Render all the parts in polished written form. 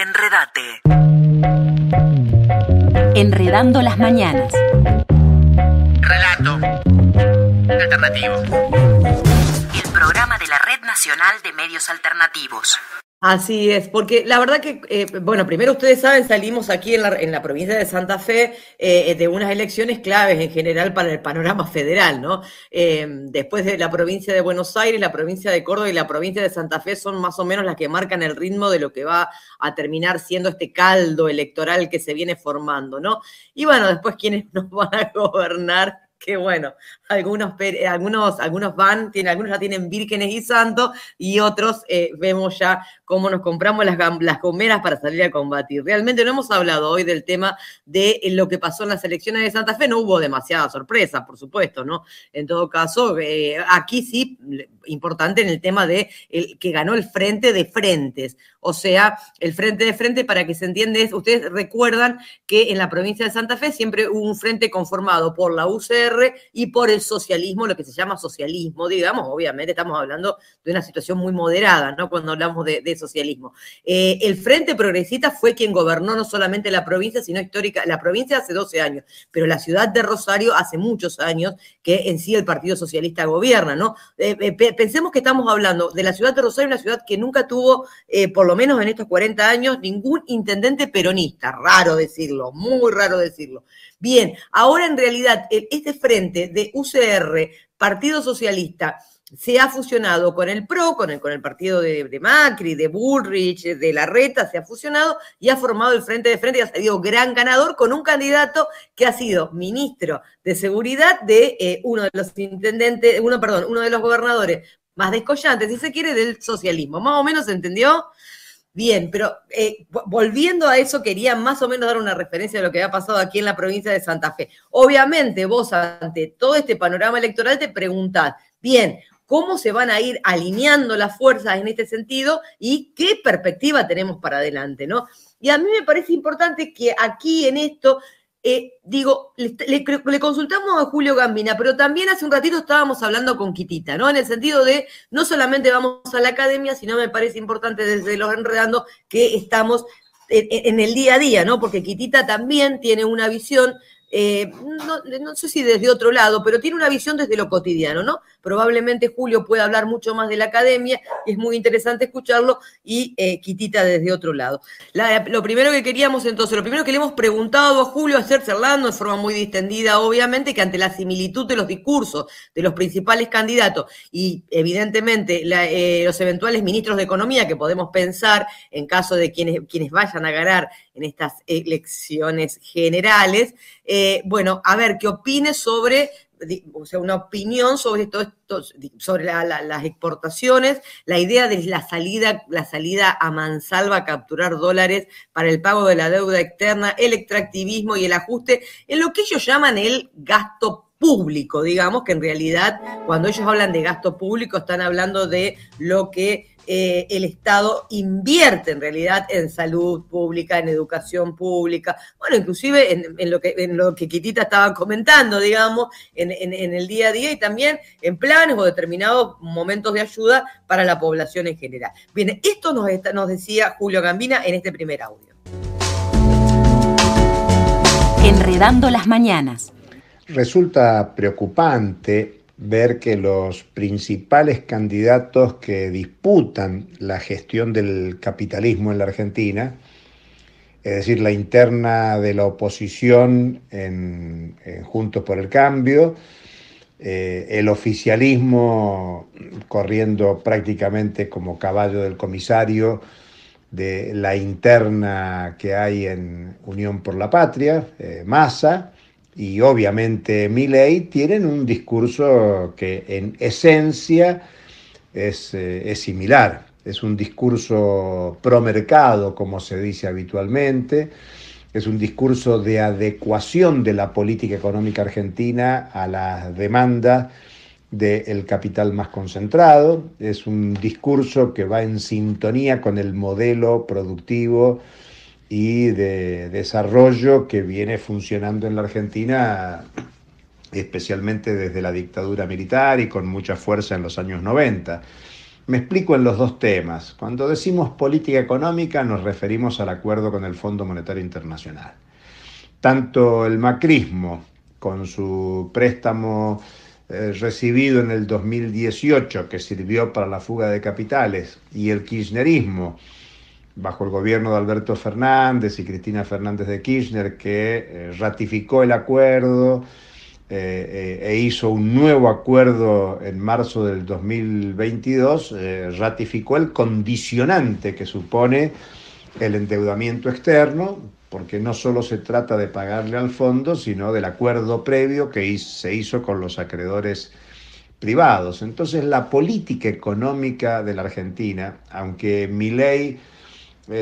Enredate. Enredando las mañanas. Relato alternativo. El programa de la Red Nacional de Medios Alternativos. Así es, porque la verdad que, bueno, primero ustedes saben, salimos aquí en la provincia de Santa Fe de unas elecciones claves en general para el panorama federal, ¿no? Después de la provincia de Buenos Aires, la provincia de Córdoba y la provincia de Santa Fe son más o menos las que marcan el ritmo de lo que va a terminar siendo este caldo electoral que se viene formando, ¿no? Y bueno, después quienes nos van a gobernar, que bueno, algunos ya tienen vírgenes y santos, y otros vemos ya cómo nos compramos las gomeras para salir a combatir. Realmente no hemos hablado hoy del tema de lo que pasó en las elecciones de Santa Fe, no hubo demasiada sorpresa, por supuesto, ¿no? En todo caso, aquí sí, importante en el tema de que ganó el Frente de Frentes, o sea, el Frente de Frente, para que se entienda, ustedes recuerdan que en la provincia de Santa Fe siempre hubo un frente conformado por la UCR y por el socialismo, lo que se llama socialismo, digamos, obviamente estamos hablando de una situación muy moderada, ¿no? Cuando hablamos de socialismo. El Frente Progresista fue quien gobernó no solamente la provincia, sino la provincia hace 12 años, pero la ciudad de Rosario hace muchos años que en sí el Partido Socialista gobierna, ¿no? Pensemos que estamos hablando de la ciudad de Rosario, una ciudad que nunca tuvo, por lo menos en estos 40 años, ningún intendente peronista. Raro decirlo, muy raro decirlo. Bien, ahora en realidad este frente de UCR, Partido Socialista, se ha fusionado con el PRO, con el partido de Macri, de Bullrich, de Larreta, se ha fusionado y ha formado el Frente de Frente y ha salido gran ganador con un candidato que ha sido ministro de Seguridad de uno de los gobernadores más descollantes, si se quiere, del socialismo. ¿Más o menos se entendió? Bien, pero volviendo a eso, quería más o menos dar una referencia de lo que ha pasado aquí en la provincia de Santa Fe. Obviamente, vos ante todo este panorama electoral te preguntás, bien, ¿cómo se van a ir alineando las fuerzas en este sentido y qué perspectiva tenemos para adelante, ¿no? Y a mí me parece importante que aquí en esto, le consultamos a Julio Gambina, pero también hace un ratito estábamos hablando con Quitita, ¿no? En el sentido de no solamente vamos a la academia, sino me parece importante desde Los Enredando que estamos en el día a día, ¿no? Porque Quitita también tiene una visión, no sé si desde otro lado, pero tiene una visión desde lo cotidiano, ¿no? Probablemente Julio pueda hablar mucho más de la academia, y es muy interesante escucharlo, y Quitita desde otro lado. Lo primero que le hemos preguntado a Julio, ayer charlando de forma muy distendida, obviamente, que ante la similitud de los discursos de los principales candidatos y evidentemente los eventuales ministros de Economía que podemos pensar en caso de quienes vayan a ganar en estas elecciones generales, bueno, a ver, ¿qué opine sobre, o sea, una opinión sobre todo esto, sobre las exportaciones, la idea de la salida a mansalva a capturar dólares para el pago de la deuda externa, el extractivismo y el ajuste en lo que ellos llaman el gasto público, digamos, que en realidad cuando ellos hablan de gasto público están hablando de lo que el Estado invierte en realidad en salud pública, en educación pública, bueno, inclusive en lo que Quitita estaba comentando, digamos, en el día a día, y también en planes o determinados momentos de ayuda para la población en general. Bien, esto nos decía Julio Gambina en este primer audio. Enredando las mañanas. Resulta preocupante ver que los principales candidatos que disputan la gestión del capitalismo en la Argentina, es decir, la interna de la oposición en Juntos por el Cambio, el oficialismo corriendo prácticamente como caballo del comisario de la interna que hay en Unión por la Patria, Massa, y obviamente Milei, tienen un discurso que en esencia es similar. Es un discurso pro mercado, como se dice habitualmente. Es un discurso de adecuación de la política económica argentina a las demandas del capital más concentrado. Es un discurso que va en sintonía con el modelo productivo y de desarrollo que viene funcionando en la Argentina, especialmente desde la dictadura militar y con mucha fuerza en los años 90. Me explico en los dos temas. Cuando decimos política económica nos referimos al acuerdo con el Fondo Monetario Internacional. Tanto el macrismo, con su préstamo recibido en el 2018, que sirvió para la fuga de capitales, y el kirchnerismo, bajo el gobierno de Alberto Fernández y Cristina Fernández de Kirchner, que ratificó el acuerdo e hizo un nuevo acuerdo en marzo del 2022, ratificó el condicionante que supone el endeudamiento externo, porque no solo se trata de pagarle al fondo, sino del acuerdo previo que se hizo con los acreedores privados. Entonces, la política económica de la Argentina, aunque Milei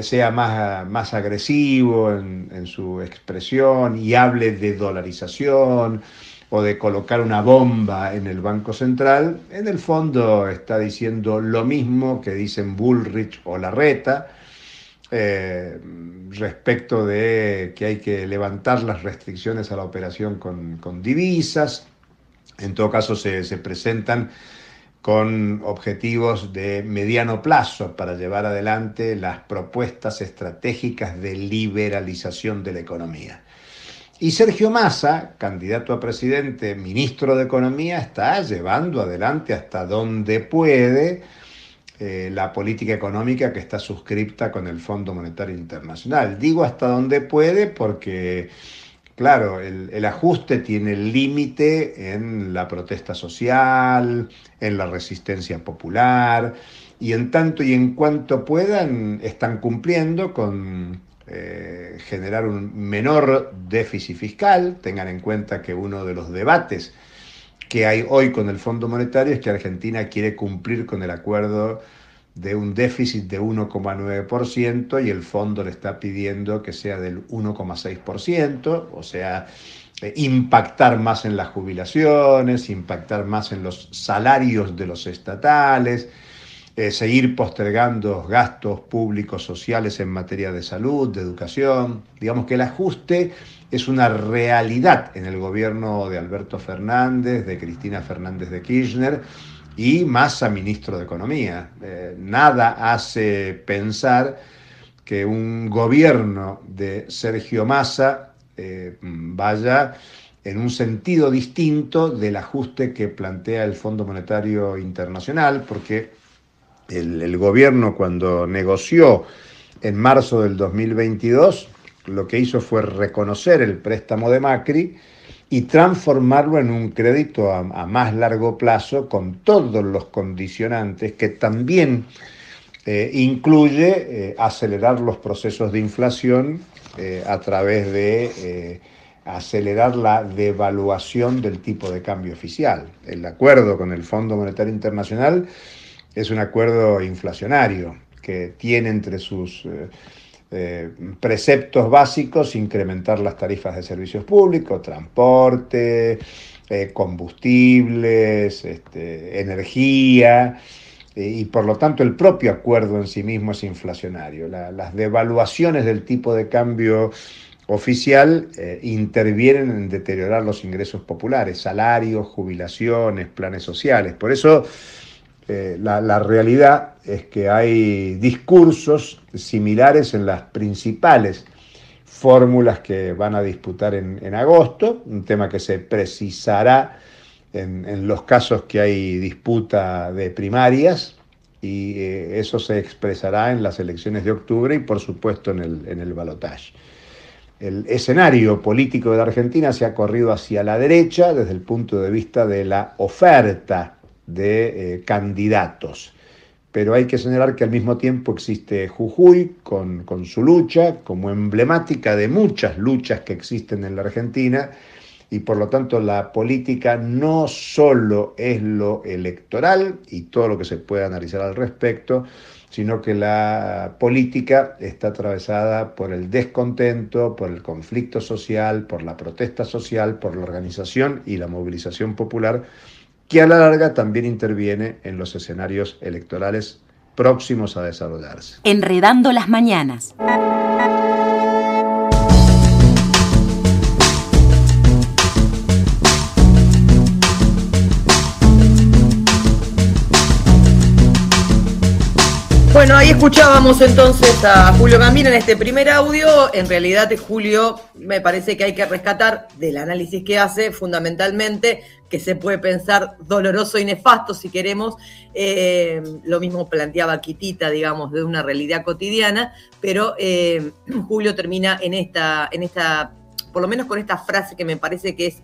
sea más agresivo en su expresión y hable de dolarización o de colocar una bomba en el Banco Central, en el fondo está diciendo lo mismo que dicen Bullrich o Larreta, respecto de que hay que levantar las restricciones a la operación con divisas. En todo caso se presentan con objetivos de mediano plazo para llevar adelante las propuestas estratégicas de liberalización de la economía. Y Sergio Massa, candidato a presidente, ministro de Economía, está llevando adelante hasta donde puede la política económica que está suscripta con el Fondo Monetario Internacional. Digo hasta donde puede porque, claro, el ajuste tiene el límite en la protesta social, en la resistencia popular, y en tanto y en cuanto puedan, están cumpliendo con generar un menor déficit fiscal. Tengan en cuenta que uno de los debates que hay hoy con el Fondo Monetario es que Argentina quiere cumplir con el acuerdo de un déficit de 1,9% y el fondo le está pidiendo que sea del 1,6%, o sea, impactar más en las jubilaciones, impactar más en los salarios de los estatales, seguir postergando gastos públicos sociales en materia de salud, de educación. Digamos que el ajuste es una realidad en el gobierno de Alberto Fernández, de Cristina Fernández de Kirchner y Massa, ministro de Economía. Nada hace pensar que un gobierno de Sergio Massa vaya en un sentido distinto del ajuste que plantea el Fondo Monetario Internacional, porque el gobierno, cuando negoció en marzo del 2022, lo que hizo fue reconocer el préstamo de Macri y transformarlo en un crédito a más largo plazo con todos los condicionantes que también incluye acelerar los procesos de inflación a través de acelerar la devaluación del tipo de cambio oficial. El acuerdo con el Fondo Monetario Internacional es un acuerdo inflacionario que tiene entre sus preceptos básicos incrementar las tarifas de servicios públicos, transporte, combustibles, energía, y por lo tanto el propio acuerdo en sí mismo es inflacionario. Las devaluaciones del tipo de cambio oficial intervienen en deteriorar los ingresos populares, salarios, jubilaciones, planes sociales. Por eso la realidad es que hay discursos similares en las principales fórmulas que van a disputar en agosto, un tema que se precisará en los casos que hay disputa de primarias, y eso se expresará en las elecciones de octubre y por supuesto en el balotaje. El escenario político de la Argentina se ha corrido hacia la derecha desde el punto de vista de la oferta de candidatos, pero hay que señalar que al mismo tiempo existe Jujuy con su lucha como emblemática de muchas luchas que existen en la Argentina, y por lo tanto la política no solo es lo electoral y todo lo que se puede analizar al respecto, sino que la política está atravesada por el descontento, por el conflicto social, por la protesta social, por la organización y la movilización popular, que a la larga también interviene en los escenarios electorales próximos a desarrollarse. Enredando las mañanas. Bueno, ahí escuchábamos entonces a Julio Gambino en este primer audio. En realidad, Julio, me parece que hay que rescatar del análisis que hace, fundamentalmente, que se puede pensar doloroso y nefasto, si queremos. Lo mismo planteaba Quitita, digamos, de una realidad cotidiana, pero Julio termina en esta, por lo menos con esta frase que me parece que es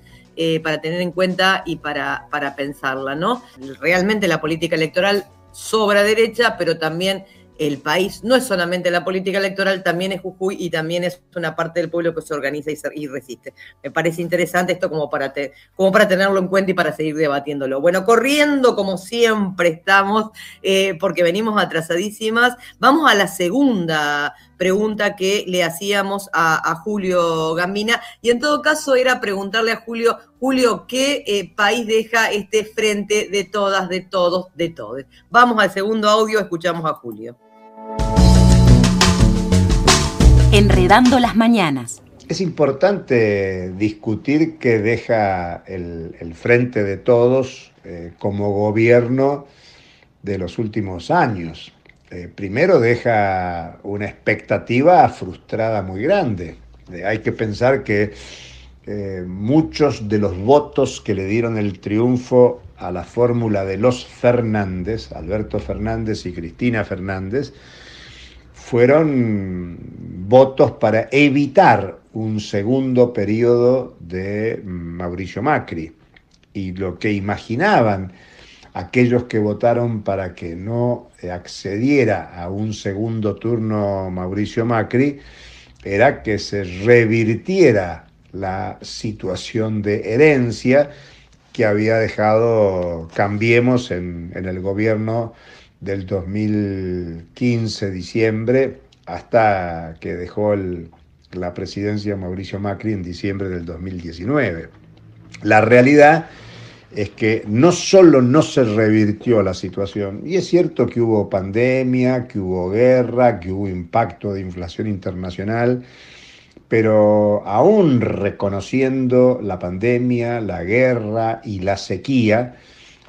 para tener en cuenta y para pensarla, ¿no? Realmente la política electoral sobra derecha, pero también el país no es solamente la política electoral, también es Jujuy y también es una parte del pueblo que se organiza y resiste. Me parece interesante esto como para tenerlo en cuenta y para seguir debatiéndolo. Bueno, corriendo como siempre estamos, porque venimos atrasadísimas, vamos a la segunda pregunta que le hacíamos a Julio Gambina, y en todo caso era preguntarle a Julio, ¿qué país deja este frente de todas, de todos, de todes? Vamos al segundo audio, escuchamos a Julio. Enredando las mañanas. Es importante discutir qué deja el Frente de Todos como gobierno de los últimos años. Primero deja una expectativa frustrada muy grande. Hay que pensar que muchos de los votos que le dieron el triunfo a la fórmula de los Fernández, Alberto Fernández y Cristina Fernández, fueron votos para evitar un segundo periodo de Mauricio Macri. Y lo que imaginaban aquellos que votaron para que no accediera a un segundo turno Mauricio Macri era que se revirtiera la situación de herencia que había dejado Cambiemos en el gobierno del 2015, diciembre, hasta que dejó la presidencia Mauricio Macri en diciembre del 2019. La realidad es que no solo no se revirtió la situación, y es cierto que hubo pandemia, que hubo guerra, que hubo impacto de inflación internacional, pero aún reconociendo la pandemia, la guerra y la sequía,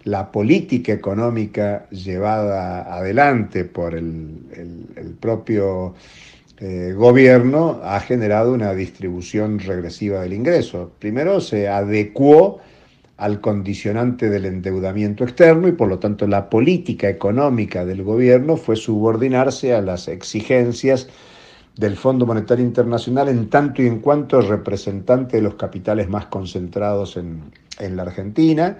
la política económica llevada adelante por el propio gobierno ha generado una distribución regresiva del ingreso. Primero se adecuó al condicionante del endeudamiento externo y por lo tanto la política económica del gobierno fue subordinarse a las exigencias del Fondo Monetario Internacional en tanto y en cuanto representante de los capitales más concentrados en la Argentina,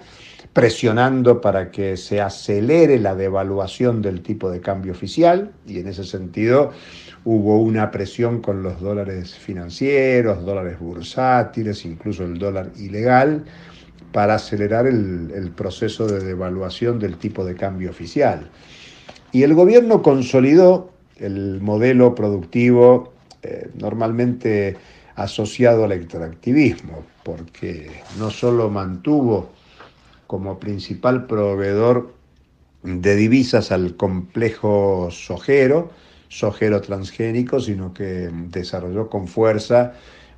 presionando para que se acelere la devaluación del tipo de cambio oficial, y en ese sentido hubo una presión con los dólares financieros, dólares bursátiles, incluso el dólar ilegal, para acelerar el proceso de devaluación del tipo de cambio oficial. Y el gobierno consolidó el modelo productivo normalmente asociado al extractivismo, porque no solo mantuvo como principal proveedor de divisas al complejo sojero transgénico, sino que desarrolló con fuerza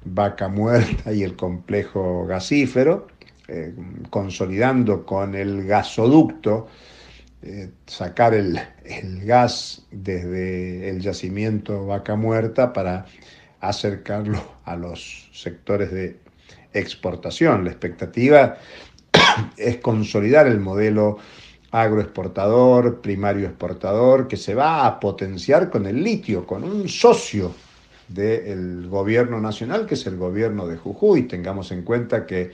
Vaca Muerta y el complejo gasífero, consolidando con el gasoducto, sacar el gas desde el yacimiento Vaca Muerta para acercarlo a los sectores de exportación. La expectativa es consolidar el modelo agroexportador, primario exportador, que se va a potenciar con el litio, con un socio del gobierno nacional, que es el gobierno de Jujuy. Tengamos en cuenta que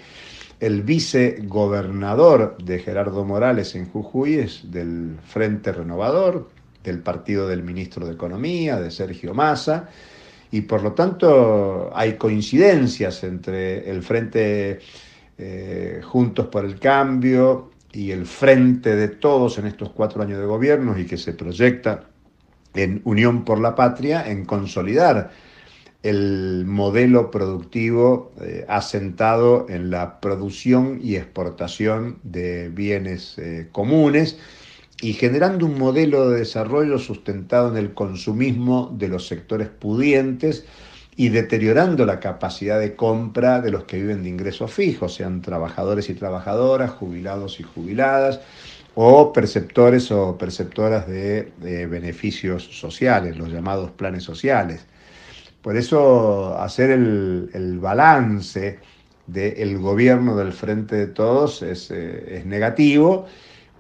el vicegobernador de Gerardo Morales en Jujuy es del Frente Renovador, del partido del ministro de Economía, de Sergio Massa, y por lo tanto hay coincidencias entre el Frente Juntos por el Cambio y el Frente de Todos en estos 4 años de gobierno, y que se proyecta en Unión por la Patria en consolidar el modelo productivo asentado en la producción y exportación de bienes comunes, y generando un modelo de desarrollo sustentado en el consumismo de los sectores pudientes y deteriorando la capacidad de compra de los que viven de ingresos fijos, sean trabajadores y trabajadoras, jubilados y jubiladas, o perceptores o perceptoras de beneficios sociales, los llamados planes sociales. Por eso hacer el balance del gobierno del Frente de Todos es negativo,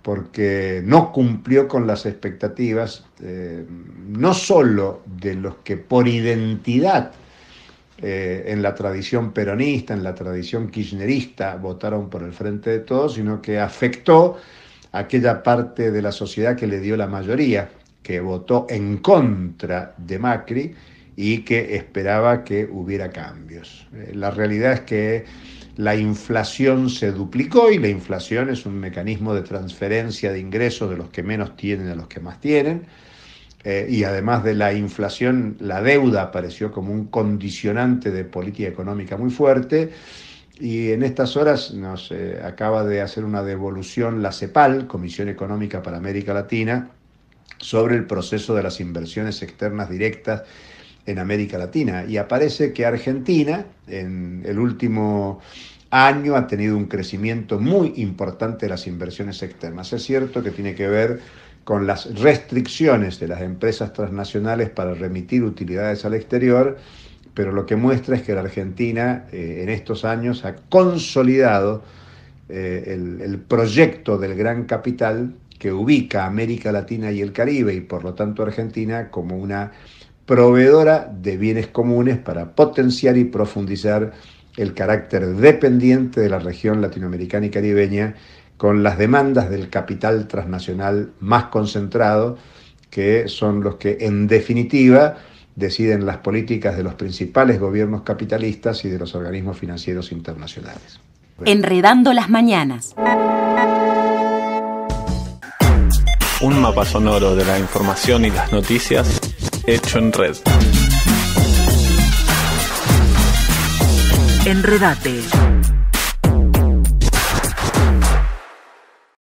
porque no cumplió con las expectativas, no solo de los que por identidad en la tradición peronista, en la tradición kirchnerista votaron por el Frente de Todos, sino que afectó a aquella parte de la sociedad que le dio la mayoría, que votó en contra de Macri y que esperaba que hubiera cambios. La realidad es que la inflación se duplicó, y la inflación es un mecanismo de transferencia de ingresos de los que menos tienen a los que más tienen. Y además de la inflación, la deuda apareció como un condicionante de política económica muy fuerte. Y en estas horas nos acaba de hacer una devolución la CEPAL, Comisión Económica para América Latina, sobre el proceso de las inversiones externas directas en América Latina. Y aparece que Argentina, en el último año, ha tenido un crecimiento muy importante de las inversiones externas. Es cierto que tiene que ver con las restricciones de las empresas transnacionales para remitir utilidades al exterior, pero lo que muestra es que la Argentina en estos años ha consolidado el proyecto del gran capital que ubica a América Latina y el Caribe, y por lo tanto Argentina como una proveedora de bienes comunes para potenciar y profundizar el carácter dependiente de la región latinoamericana y caribeña con las demandas del capital transnacional más concentrado, que son los que en definitiva deciden las políticas de los principales gobiernos capitalistas y de los organismos financieros internacionales. Enredando las mañanas. Un mapa sonoro de la información y las noticias hecho en red. Enredate.